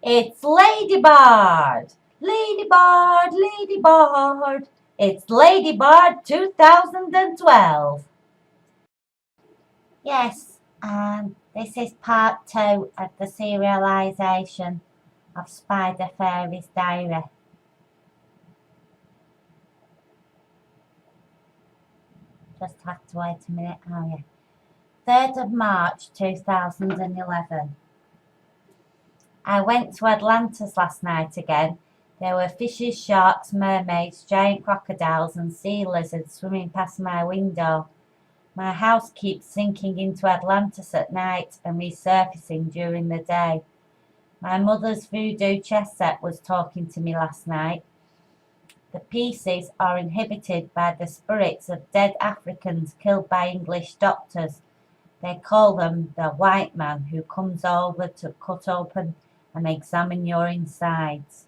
It's Ladybird! Ladybird, Ladybird! It's Ladybird 2012. Yes, this is part 2 of the serialisation of Spider Fairy's diary. Just have to wait a minute, oh yeah. 3rd of March 2011. I went to Atlantis last night again. There were fishes, sharks, mermaids, giant crocodiles and sea lizards swimming past my window. My house keeps sinking into Atlantis at night and resurfacing during the day. My mother's voodoo chess set was talking to me last night. The pieces are inhabited by the spirits of dead Africans killed by English doctors. They call them the white man who comes over to cut open and examine your insides.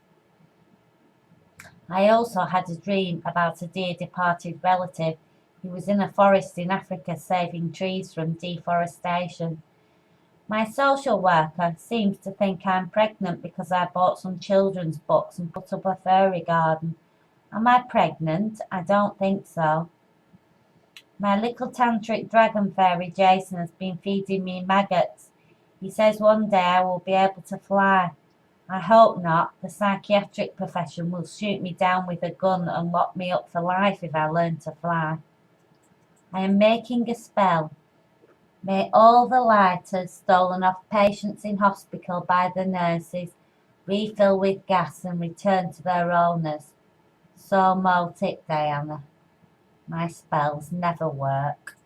I also had a dream about a dear departed relative who was in a forest in Africa saving trees from deforestation. My social worker seems to think I'm pregnant because I bought some children's books and put up a fairy garden. Am I pregnant? I don't think so. My little tantric dragon fairy Jason has been feeding me maggots. He says one day I will be able to fly. I hope not. The psychiatric profession will shoot me down with a gun and lock me up for life if I learn to fly. I am making a spell. May all the lighters stolen off patients in hospital by the nurses refill with gas and return to their owners. So mote it, Diana. My spells never work.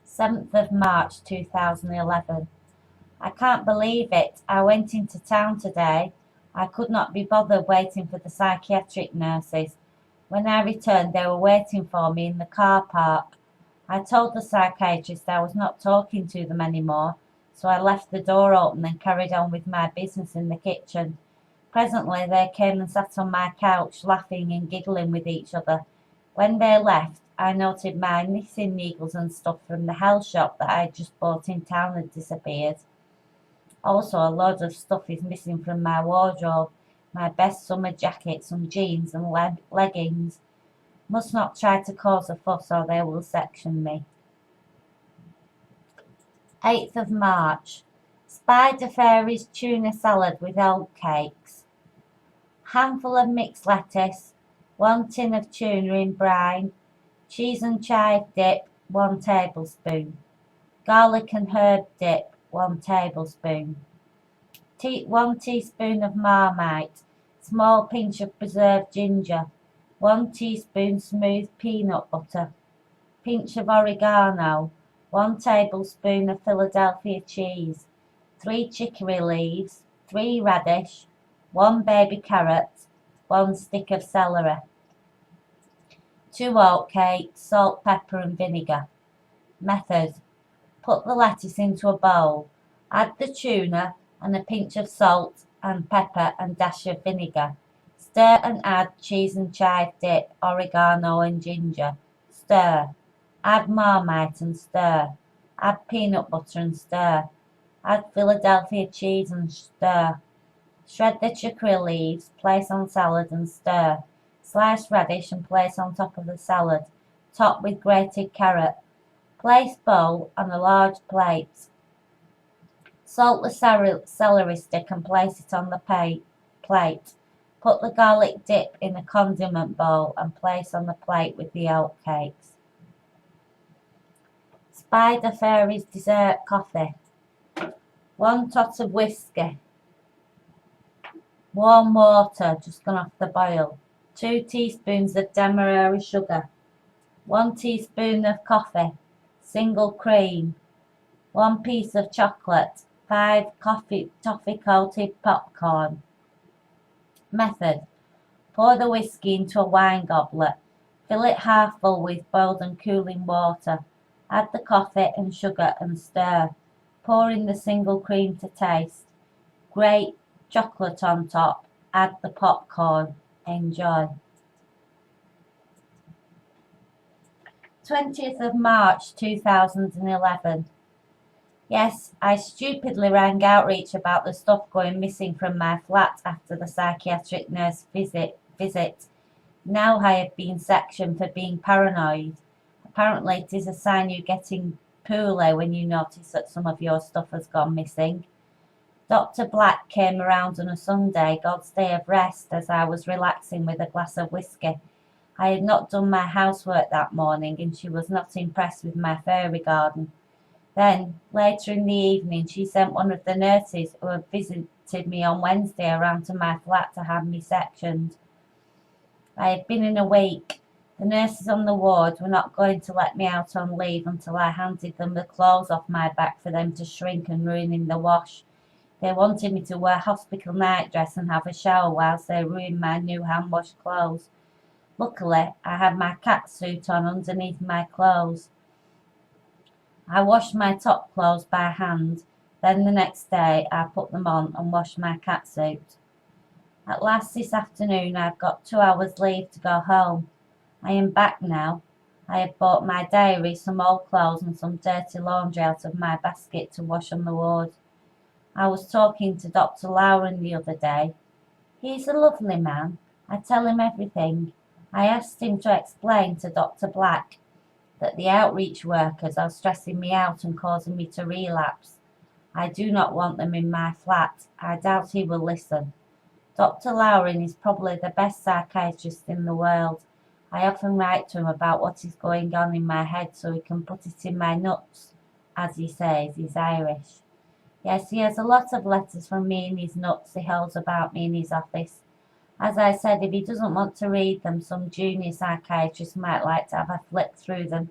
7th of March 2011. I can't believe it. I went into town today. I could not be bothered waiting for the psychiatric nurses. When I returned, they were waiting for me in the car park. I told the psychiatrist I was not talking to them anymore, so I left the door open and carried on with my business in the kitchen. Presently they came and sat on my couch, laughing and giggling with each other. When they left, I noted my knitting needles and stuff from the health shop that I had just bought in town had disappeared. Also, a load of stuff is missing from my wardrobe. My best summer jacket, some jeans and leggings. Must not try to cause a fuss or they will section me. 8th of March. Spider Fairy's tuna salad with oatcakes. Handful of mixed lettuce. 1 tin of tuna in brine. Cheese and chive dip, 1 tablespoon. Garlic and herb dip, 1 tablespoon. 1 teaspoon of Marmite. Small pinch of preserved ginger. 1 teaspoon smooth peanut butter. Pinch of oregano. 1 tablespoon of Philadelphia cheese. 3 chicory leaves. 3 radish. 1 baby carrot. 1 stick of celery. 2 oatcakes, salt, pepper and vinegar. Method. Put the lettuce into a bowl. Add the tuna and a pinch of salt and pepper and dash of vinegar. Stir and add cheese and chive dip, oregano and ginger. Stir. Add Marmite and stir. Add peanut butter and stir. Add Philadelphia cheese and stir. Shred the chicory leaves, place on salad and stir. Slice radish and place on top of the salad. Top with grated carrot. Place bowl on a large plate. Salt the celery stick and place it on the plate. Put the garlic dip in a condiment bowl and place on the plate with the oatcakes. Spider Fairy's dessert coffee. 1 tot of whiskey. Warm water just gone off the boil. 2 teaspoons of demerara sugar. 1 teaspoon of coffee. Single cream. 1 piece of chocolate. 5 toffee coated popcorn. Method. Pour the whiskey into a wine goblet. Fill it half full with boiled and cooling water. Add the coffee and sugar and stir. Pour in the single cream to taste. Grate chocolate on top. Add the popcorn. Enjoy. 20th of March 2011. Yes, I stupidly rang outreach about the stuff going missing from my flat after the psychiatric nurse visit. Now I have been sectioned for being paranoid. Apparently it is a sign you're getting poorly when you notice that some of your stuff has gone missing. Dr. Black came around on a Sunday, God's day of rest, as I was relaxing with a glass of whisky. I had not done my housework that morning, and she was not impressed with my fairy garden. Then, later in the evening, she sent one of the nurses who had visited me on Wednesday around to my flat to have me sectioned. I had been in a week. The nurses on the ward were not going to let me out on leave until I handed them the clothes off my back for them to shrink and ruin in the wash. They wanted me to wear hospital nightdress and have a shower whilst they ruined my new hand-washed clothes. Luckily, I had my cat suit on underneath my clothes. I washed my top clothes by hand. Then the next day I put them on and washed my cat suit. At last this afternoon I've got 2 hours leave to go home. I am back now. I have bought my diary, some old clothes and some dirty laundry out of my basket to wash on the ward. I was talking to Dr. Lauren the other day. He's a lovely man. I tell him everything. I asked him to explain to Dr. Black that the outreach workers are stressing me out and causing me to relapse. I do not want them in my flat. I doubt he will listen. Dr. Lauren is probably the best psychiatrist in the world. I often write to him about what is going on in my head so he can put it in my nuts. As he says, he's Irish. Yes, he has a lot of letters from me in his nuts he holds about me in his office. As I said, if he doesn't want to read them, some junior psychiatrist might like to have a flick through them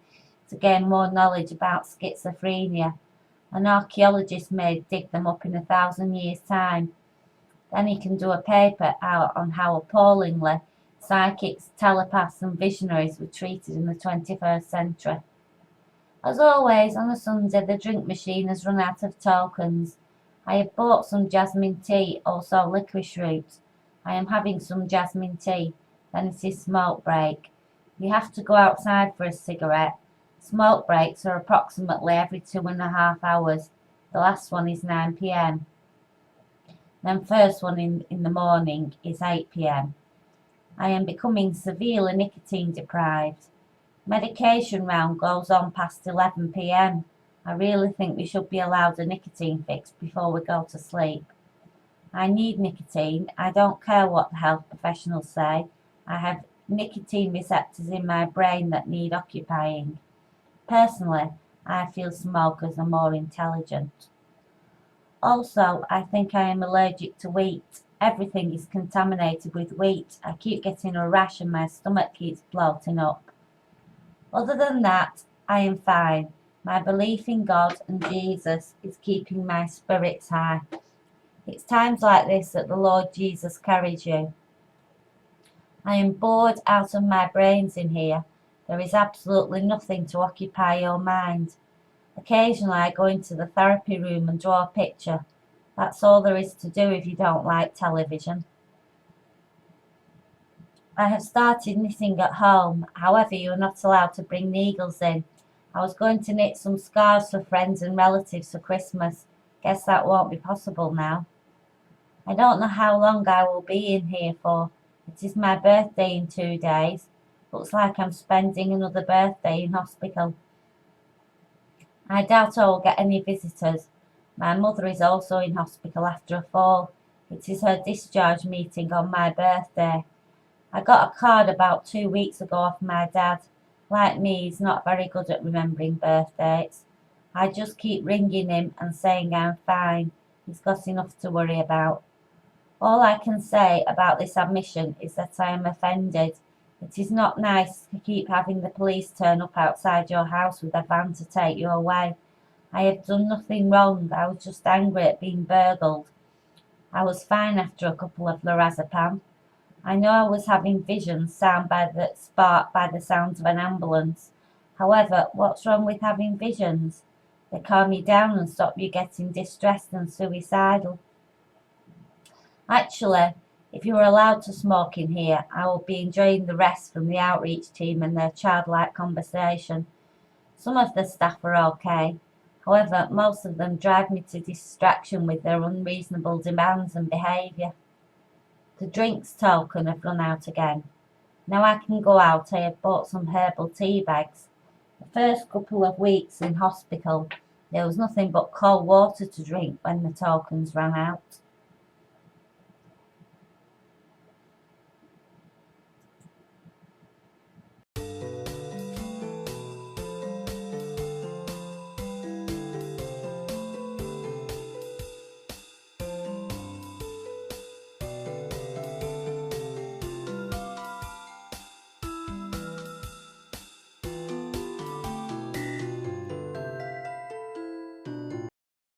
to gain more knowledge about schizophrenia. An archaeologist may dig them up in 1,000 years' time. Then he can do a paper out on how appallingly psychics, telepaths and visionaries were treated in the 21st century. As always, on a Sunday, the drink machine has run out of tokens. I have bought some jasmine tea, also licorice root. I am having some jasmine tea. Then it is smoke break. You have to go outside for a cigarette. Smoke breaks are approximately every 2.5 hours. The last one is 9 p.m. Then first one in the morning is 8 p.m. I am becoming severely nicotine deprived. Medication round goes on past 11 p.m. I really think we should be allowed a nicotine fix before we go to sleep. I need nicotine. I don't care what the health professionals say. I have nicotine receptors in my brain that need occupying. Personally, I feel smokers are more intelligent. Also, I think I am allergic to wheat. Everything is contaminated with wheat. I keep getting a rash and my stomach keeps bloating up. Other than that, I am fine. My belief in God and Jesus is keeping my spirits high. It's times like this that the Lord Jesus carries you. I am bored out of my brains in here. There is absolutely nothing to occupy your mind. Occasionally I go into the therapy room and draw a picture. That's all there is to do if you don't like television. I have started knitting at home. However, you are not allowed to bring needles in. I was going to knit some scarves for friends and relatives for Christmas. Guess that won't be possible now. I don't know how long I will be in here for. It is my birthday in 2 days. Looks like I'm spending another birthday in hospital. I doubt I will get any visitors. My mother is also in hospital after a fall. It is her discharge meeting on my birthday. I got a card about 2 weeks ago off my dad. Like me, he's not very good at remembering birth dates. I just keep ringing him and saying I'm fine. He's got enough to worry about. All I can say about this admission is that I am offended. It is not nice to keep having the police turn up outside your house with a van to take you away. I have done nothing wrong. I was just angry at being burgled. I was fine after a couple of lorazepam. I know I was having visions sparked by the sounds of an ambulance. However, what's wrong with having visions? They calm you down and stop you getting distressed and suicidal. Actually, if you were allowed to smoke in here, I would be enjoying the rest from the outreach team and their childlike conversation. Some of the staff are okay. However, most of them drive me to distraction with their unreasonable demands and behaviour. The drinks token have run out again. Now I can go out. I have bought some herbal tea bags. The first couple of weeks in hospital, there was nothing but cold water to drink when the tokens ran out.